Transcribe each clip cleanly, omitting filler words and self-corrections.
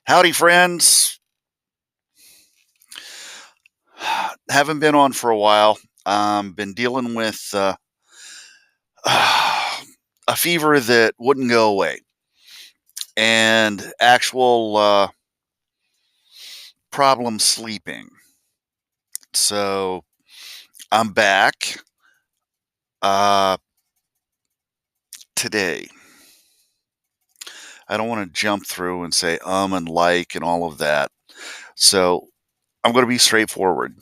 Howdy, friends. Haven't been on for a while. Been dealing with a fever that wouldn't go away and actual problem sleeping. So I'm back uh, today. I don't want to jump through and say and like and all of that. So I'm going to be straightforward.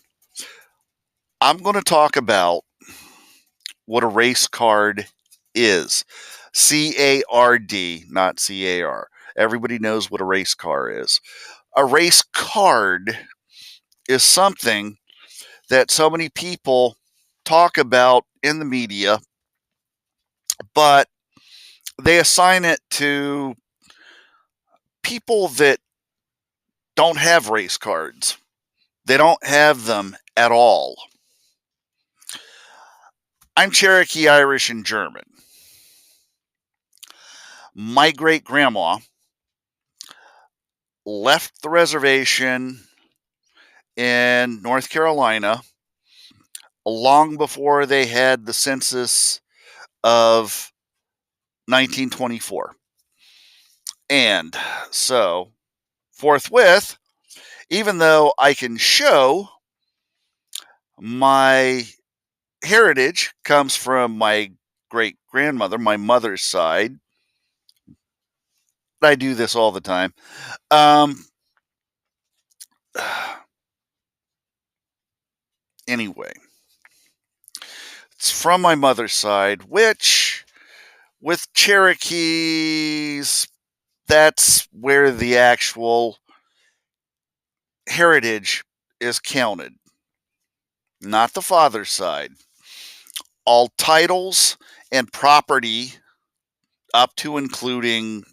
I'm going to talk about what a race card is. CARD, not CAR. Everybody knows what a race car is. A race card is something that so many people talk about in the media, but they assign it to people that don't have race cards. They don't have them at all. I'm Cherokee, Irish, and German. My great grandma left the reservation in North Carolina long before they had the census of 1924. And so, forthwith, even though I can show my heritage comes from my great grandmother, my mother's side, I do this all the time. Um, anyway, it's from my mother's side, which with Cherokees, that's where the actual heritage is counted, not the father's side. All titles and property, up to including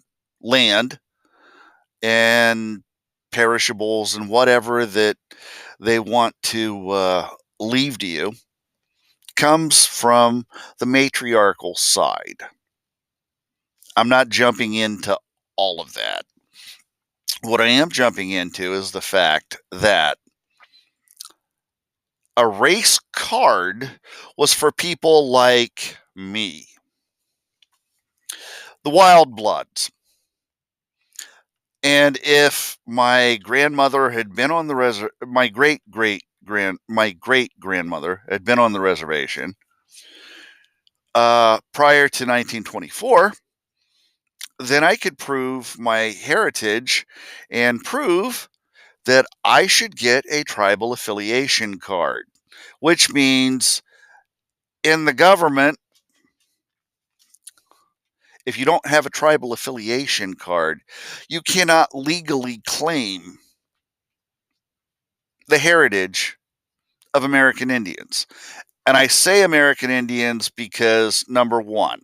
land and perishables and whatever that they want to leave to you, comes from the matriarchal side. I'm not jumping into all of that. What I am jumping into is the fact that a race card was for people like me, the wild bloods. And if my grandmother had been on the my great grandmother had been on the reservation prior to 1924, then I could prove my heritage and prove that I should get a tribal affiliation card, which means in the government, if you don't have a tribal affiliation card, you cannot legally claim the heritage of American Indians. And I say American Indians because, number one,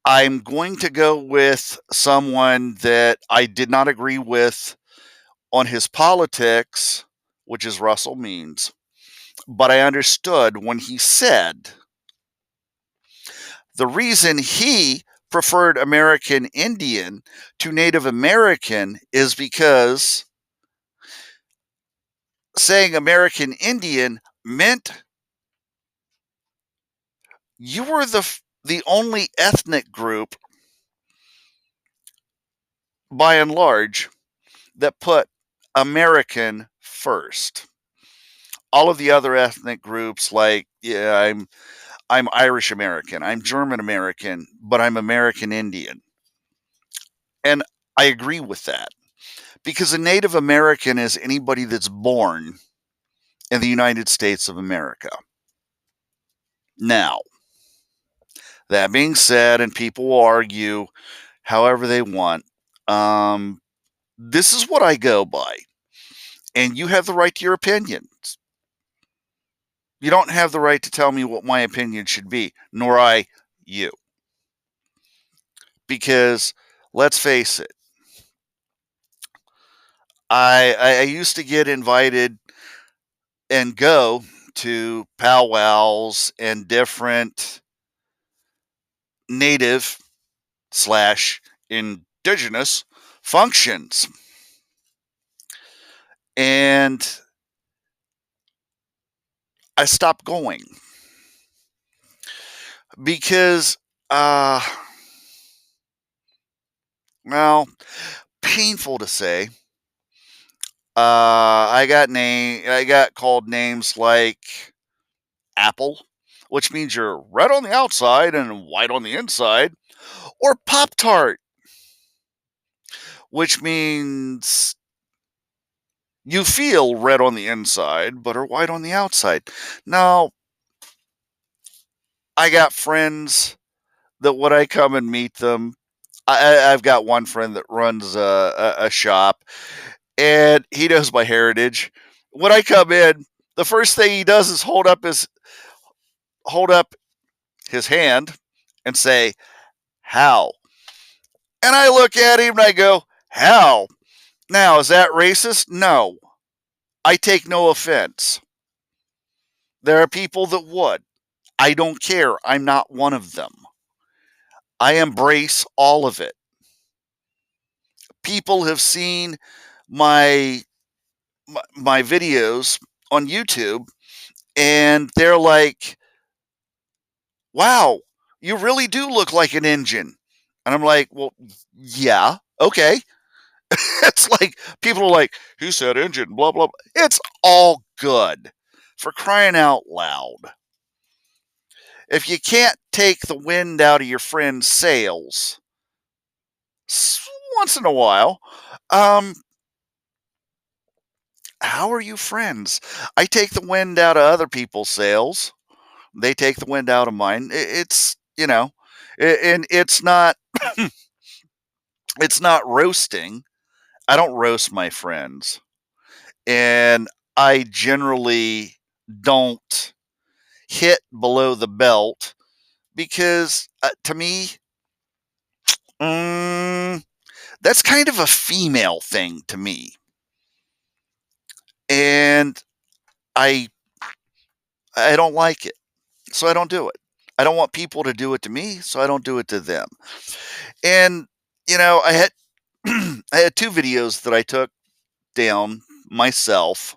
I'm going to go with someone that I did not agree with on his politics, which is Russell Means. But I understood when he said the reason he preferred American Indian to Native American is because saying American Indian meant you were the only ethnic group by and large that put American first. All of the other ethnic groups, like, yeah, I'm Irish American, I'm German American, but I'm American Indian. And I agree with that because a Native American is anybody that's born in the United States of America. Now, that being said, and people will argue however they want, um, this is what I go by. And you have the right to your opinions. You don't have the right to tell me what my opinion should be, nor I you. Because let's face it, I used to get invited and go to powwows and different native slash indigenous functions. And I stopped going because, uh, well, painful to say. I got called names like Apple, which means you're red on the outside and white on the inside, or Pop Tart, which means you feel red on the inside but are white on the outside. Now, I got friends that when I come and meet them, I've got one friend that runs a shop, and he knows my heritage. When I come in, the first thing he does is hold up his hand and say, "How?" And I look at him and I go, "How?" Now, is that racist? No. I take no offense. There are people that would. I don't care. I'm not one of them. I embrace all of it. People have seen my my videos on YouTube, and they're like, "Wow, you really do look like an Indian." And I'm like, "Well, yeah, okay." It's like people are like, "Who said Indian?" Blah blah. It's all good. For crying out loud. If you can't take the wind out of your friend's sails once in a while, um, how are you friends? I take the wind out of other people's sails. They take the wind out of mine. It's, and it's not roasting. I don't roast my friends. And I generally don't hit below the belt because to me, mm, that's kind of a female thing to me. And I I don't like it. So I don't do it. I don't want people to do it to me, so I don't do it to them. And I had I had two videos that I took down myself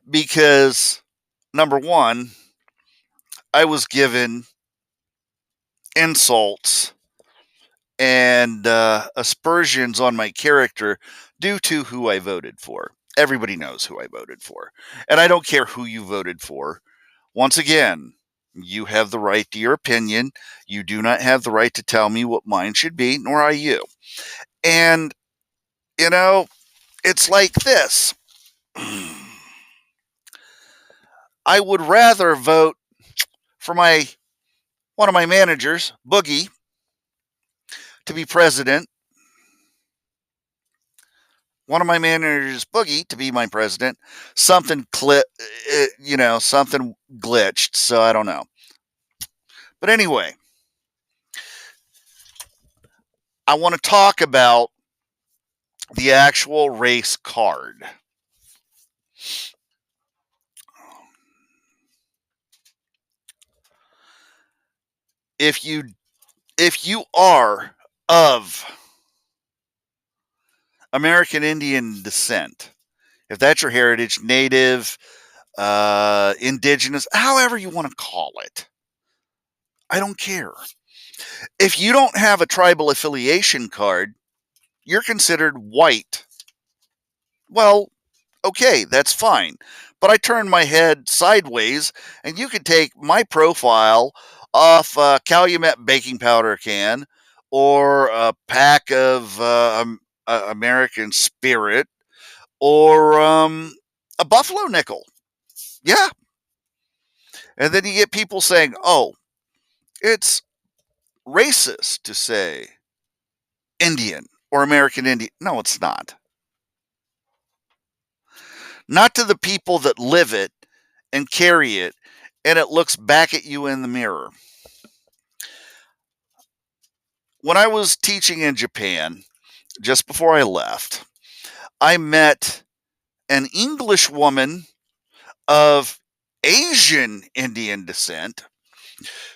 because number one, I was given insults and aspersions on my character due to who I voted for. Everybody knows who I voted for. And I don't care who you voted for. Once again, you have the right to your opinion. You do not have the right to tell me what mine should be, nor I you. And, you know, it's like this. I would rather vote for one of my managers, Boogie, to be president. One of my managers, Boogie, to be my president. Something something glitched, so I don't know. But anyway, I want to talk about the actual race card. If you are of American Indian descent, if that's your heritage, native, indigenous, however you want to call it, I don't care. If you don't have a tribal affiliation card, you're considered white. Well, okay, that's fine. But I turn my head sideways, and you can take my profile off a Calumet baking powder can or a pack of American Spirit or a Buffalo nickel. Yeah. And then you get people saying, oh, it's racist to say Indian or American Indian. No, it's not. Not to the people that live it and carry it, and it looks back at you in the mirror. When I was teaching in Japan, just before I left, I met an English woman of Asian Indian descent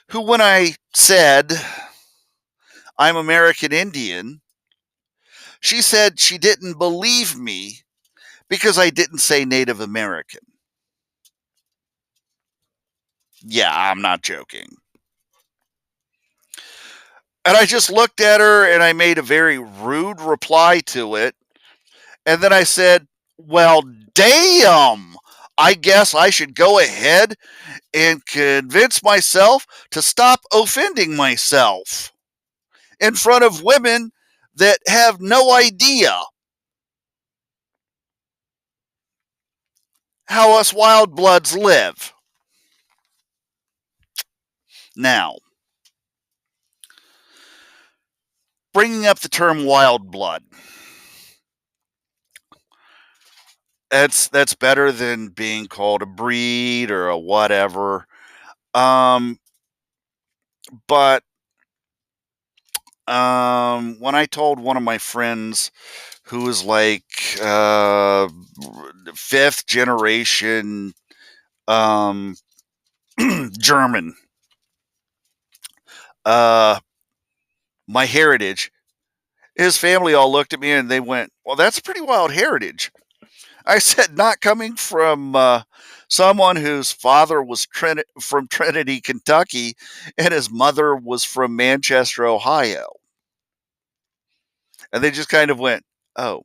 who, when I said I'm American Indian, she said she didn't believe me because I didn't say Native American. Yeah, I'm not joking. And I just looked at her and I made a very rude reply to it. And then I said, well, damn, I guess I should go ahead and convince myself to stop offending myself in front of women that have no idea how us wild bloods live. Now, bringing up the term wild blood, that's better than being called a breed or a whatever. Um, but when I told one of my friends who was like fifth generation um, German, uh, my heritage, his family all looked at me and they went, "Well, that's a pretty wild heritage." I said, "Not coming from someone whose father was from Trinity, Kentucky, and his mother was from Manchester, Ohio." And they just kind of went, "Oh."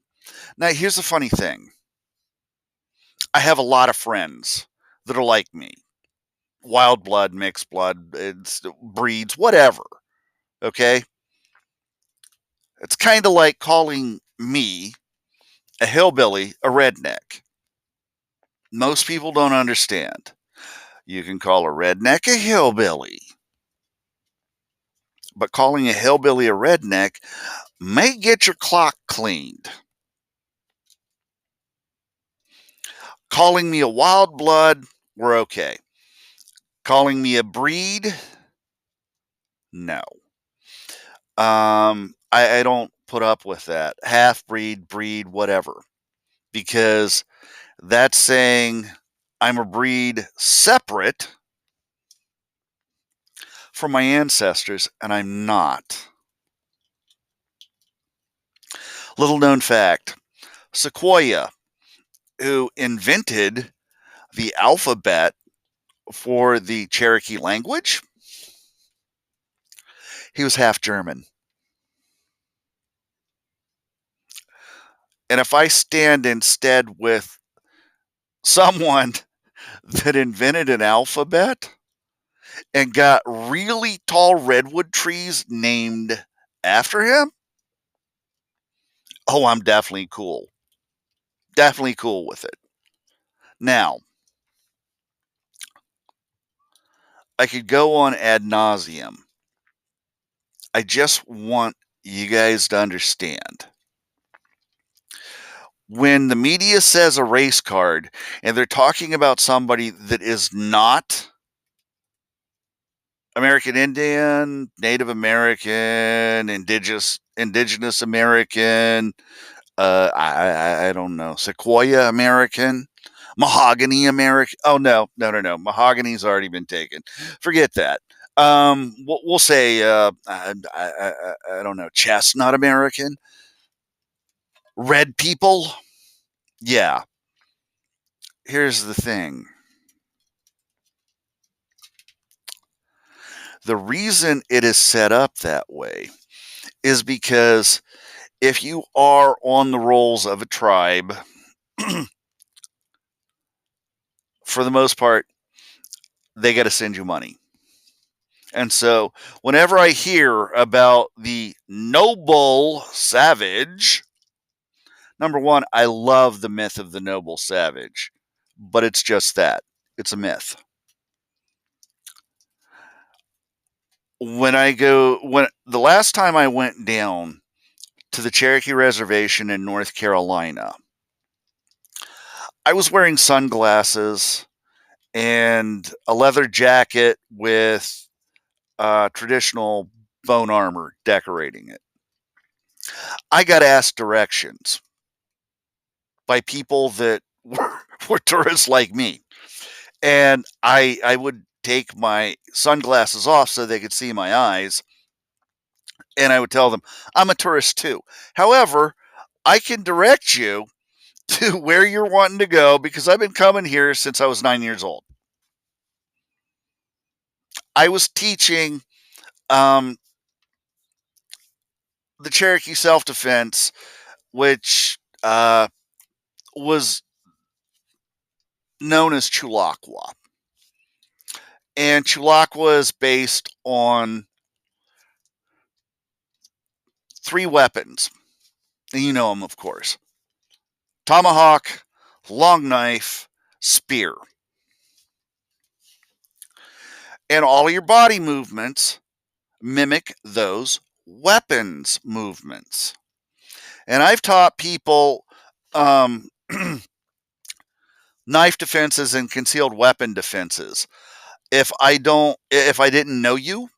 Now, here's the funny thing. I have a lot of friends that are like me. Wild blood, mixed blood, it's breeds, whatever. Okay? It's kind of like calling me, a hillbilly, a redneck. Most people don't understand. You can call a redneck a hillbilly, but calling a hillbilly a redneck may get your clock cleaned. Calling me a wild blood, we're okay. Calling me a breed, no. I don't put up with that. Half breed, breed, whatever. Because that's saying I'm a breed separate from my ancestors, and I'm not. Little known fact, Sequoyah, who invented the alphabet for the Cherokee language, he was half German. And if I stand instead with someone that invented an alphabet and got really tall redwood trees named after him, oh, I'm definitely cool. Definitely cool with it. Now, I could go on ad nauseum. I just want you guys to understand. When the media says a race card and they're talking about somebody that is not American Indian, Native American, Indigenous American, I don't know, Sequoia American, Mahogany American. Oh no. Mahogany's already been taken. Forget that. We'll say I don't know, Chestnut American, Red people. Yeah. Here's the thing. The reason it is set up that way is because if you are on the rolls of a tribe, for the most part, they got to send you money. And so, whenever I hear about the noble savage, number one, I love the myth of the noble savage, but it's just that it's a myth. When the last time I went down to the Cherokee Reservation in North Carolina, I was wearing sunglasses and a leather jacket with traditional bone armor decorating it. I got asked directions by people that were tourists like me, and I would take my sunglasses off so they could see my eyes, And I would tell them, I'm a tourist too. However, I can direct you to where you're wanting to go because I've been coming here since I was 9 years old. I was teaching um, the Cherokee Self Defense, which was known as Chulakwa. And Chulakwa is based on three weapons. And you know them, of course: tomahawk, long knife, spear. And all your body movements mimic those weapons movements. And I've taught people um, knife defenses and concealed weapon defenses. If I didn't know you,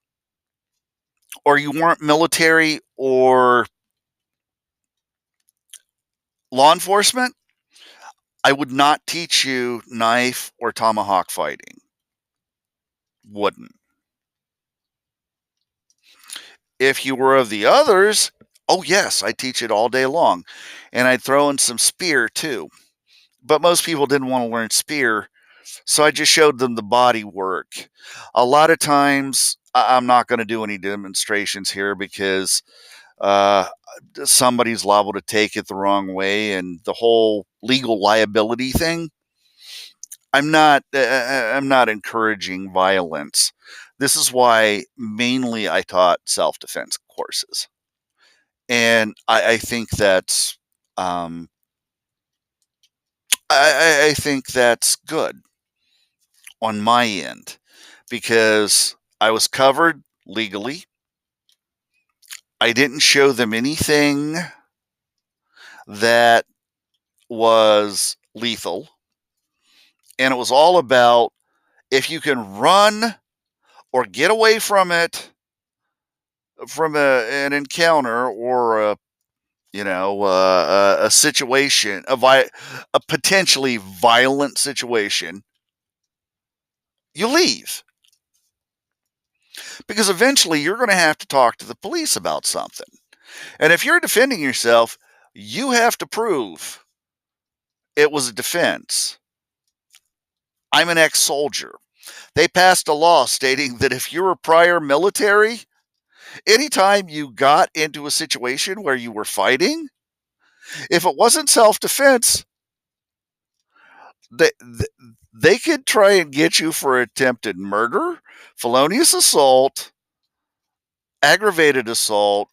or you weren't military or law enforcement, I would not teach you knife or tomahawk fighting. Wouldn't. If you were of the others, oh yes, I teach it all day long. And I'd throw in some spear too. But most people didn't want to learn spear, so I just showed them the body work. A lot of times, I'm not going to do any demonstrations here because uh, somebody's liable to take it the wrong way, and the whole legal liability thing. I'm not encouraging violence. This is why mainly I taught self defense courses, and I think that's um, I think that's good on my end because I was covered legally. I didn't show them anything that was lethal. And it was all about if you can run or get away from it, from an encounter or a situation, a potentially violent situation, you leave. Because eventually you're going to have to talk to the police about something. And if you're defending yourself, you have to prove it was a defense. I'm an ex soldier. They passed a law stating that if you were prior military, anytime you got into a situation where you were fighting, if it wasn't self defense, they, they could try and get you for attempted murder, felonious assault, aggravated assault,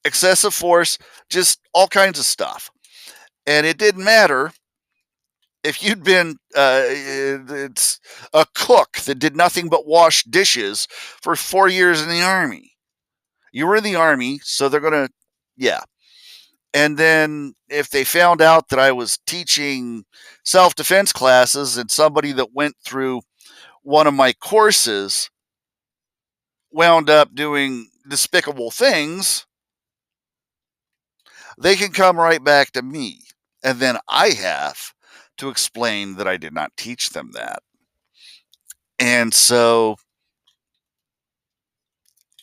excessive force, just all kinds of stuff. And it didn't matter if you'd been it's a cook that did nothing but wash dishes for 4 years in the army. You were in the army, so they're gonna, yeah. And then if they found out that I was teaching self defense classes and somebody that went through one of my courses wound up doing despicable things, they can come right back to me. And then I have to explain that I did not teach them that. And so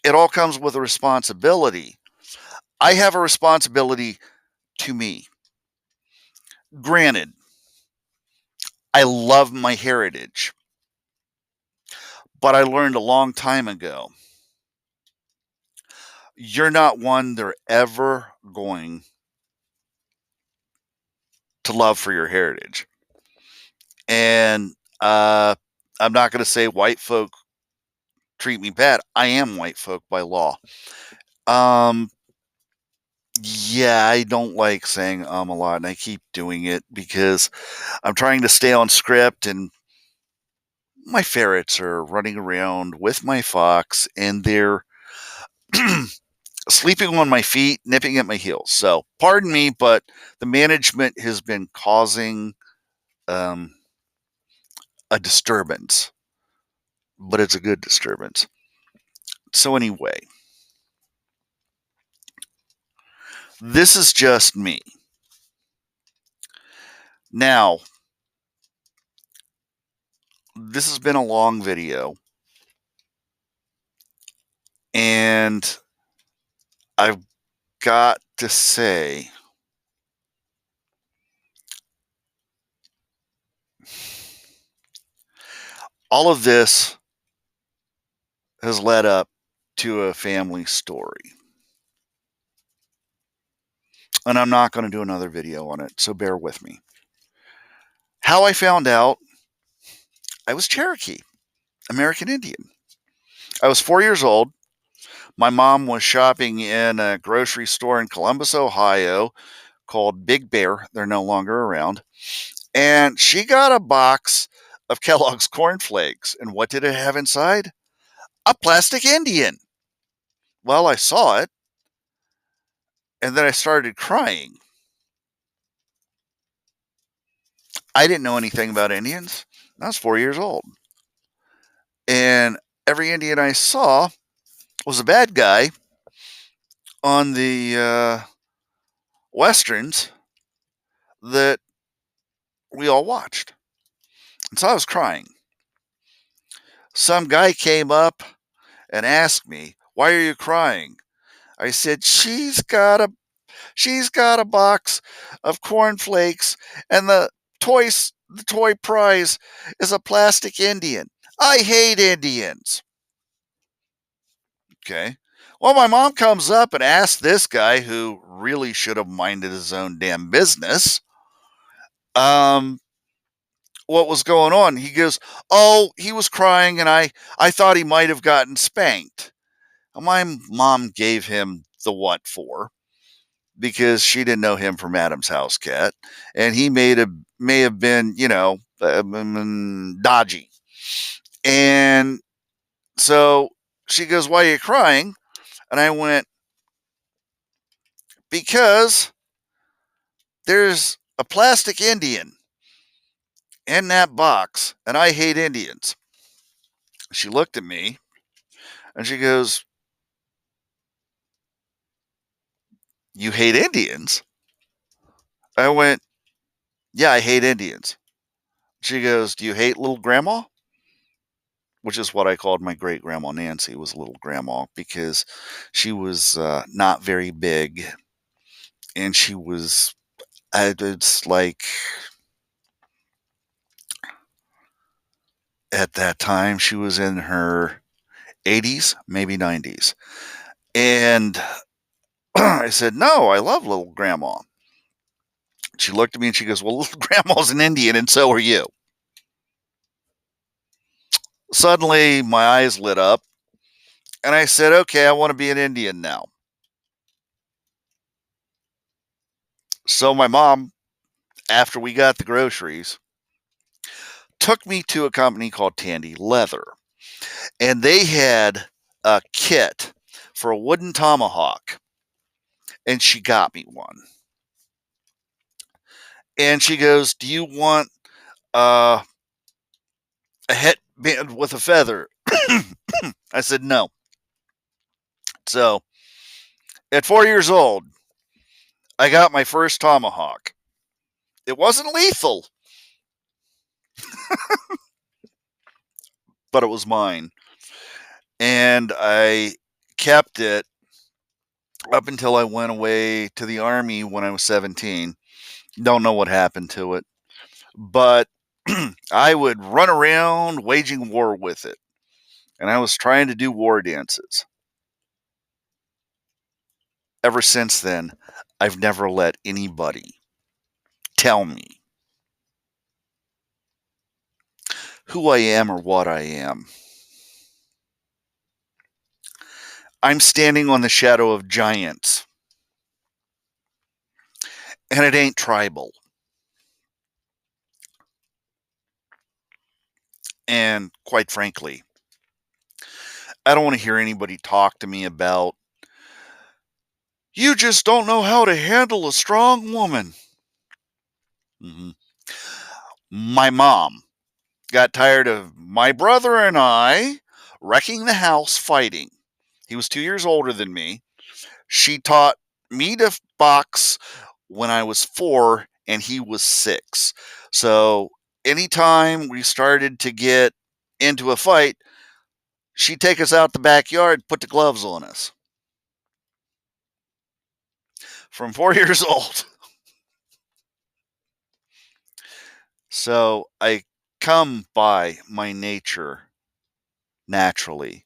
it all comes with a responsibility. I have a responsibility to me. Granted, I love my heritage, but I learned a long time ago you're not one they're ever going to love for your heritage. And I'm not going to say white folk treat me bad. I am white folk by law. Um, yeah, I don't like saying a lot, and I keep doing it because I'm trying to stay on script, and my ferrets are running around with my fox, and they're sleeping on my feet, nipping at my heels. So, pardon me, but the management has been causing um, a disturbance, but it's a good disturbance. So, anyway, this is just me. Now, this has been a long video, and I've got to say, all of this has led up to a family story. And I'm not going to do another video on it, so bear with me. How I found out I was Cherokee, American Indian. I was 4 years old. My mom was shopping in a grocery store in Columbus, Ohio called Big Bear. They're no longer around. And she got a box of Kellogg's Corn Flakes. And what did it have inside? A plastic Indian. Well, I saw it, and then I started crying. I didn't know anything about Indians. I was 4 years old. And every Indian I saw was a bad guy on the Westerns that we all watched. And so I was crying. Some guy came up and asked me, "Why are you crying?" I said, she's got a box of cornflakes, and the toy prize is a plastic Indian. I hate Indians. Okay. Well, my mom comes up and asks this guy, who really should have minded his own damn business, um, what was going on. He goes, "Oh, he was crying, and I thought he might have gotten spanked." My mom gave him the what for, because she didn't know him from Adam's house cat, and he may have been, dodgy. And so she goes, "Why are you crying?" And I went, "Because there's a plastic Indian in that box, and I hate Indians." She looked at me and she goes, "You hate Indians?" I went, "Yeah, I hate Indians." She goes, "Do you hate little grandma?" Which is what I called my great grandma Nancy, was little grandma, because she was not very big, and she was, it's like, at that time she was in her 80s, maybe 90s. And I said, "No, I love little grandma." She looked at me and she goes, "Well, little grandma's an Indian, and so are you." Suddenly my eyes lit up, and I said, "Okay, I want to be an Indian now." So my mom, after we got the groceries, took me to a company called Tandy Leather, and they had a kit for a wooden tomahawk, and she got me one. And she goes, "Do you want uh, a headband with a feather?" I said, "No." So at 4 years old, I got my first tomahawk. It wasn't lethal, but it was mine. And I kept it up until I went away to the Army when I was 17. Don't know what happened to it, but I would run around waging war with it. And I was trying to do war dances. Ever since then, I've never let anybody tell me who I am or what I am. I'm standing on the shadow of giants, and it ain't tribal. And quite frankly, I don't want to hear anybody talk to me about, "You just don't know how to handle a strong woman." Mm-hmm. My mom got tired of my brother and I wrecking the house fighting. He was 2 years older than me. She taught me to box when I was 4 and he was 6. So anytime we started to get into a fight, she'd take us out the backyard, put the gloves on us. from 4 years old. So I come by my nature naturally.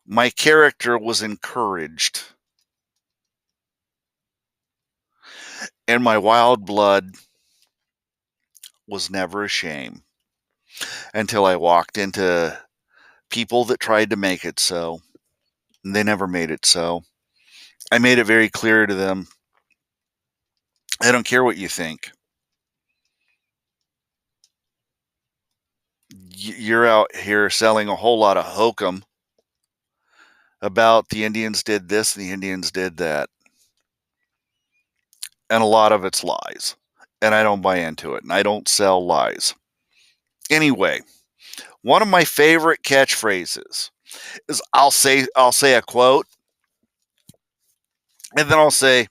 My character was encouraged, and my wild blood was never a shame until I walked into people that tried to make it so, and they never made it so. I made it very clear to them, I don't care what you think. You're out here selling a whole lot of hokum about the Indians did this and the Indians did that. And a lot of it's lies. And I don't buy into it. And I don't sell lies. Anyway, one of my favorite catchphrases is I'll say a quote, and then I'll say,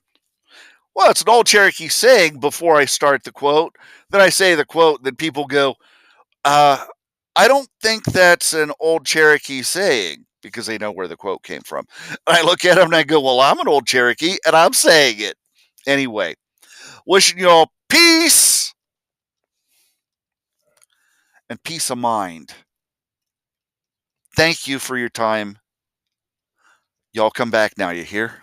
well, it's an old Cherokee saying before I start the quote. Then I say the quote, then people go, uh, I don't think that's an old Cherokee saying, because they know where the quote came from. And I look at them and I go, well, I'm an old Cherokee and I'm saying it. Anyway, wishing you all peace and peace of mind. Thank you for your time. Y'all come back now, you hear?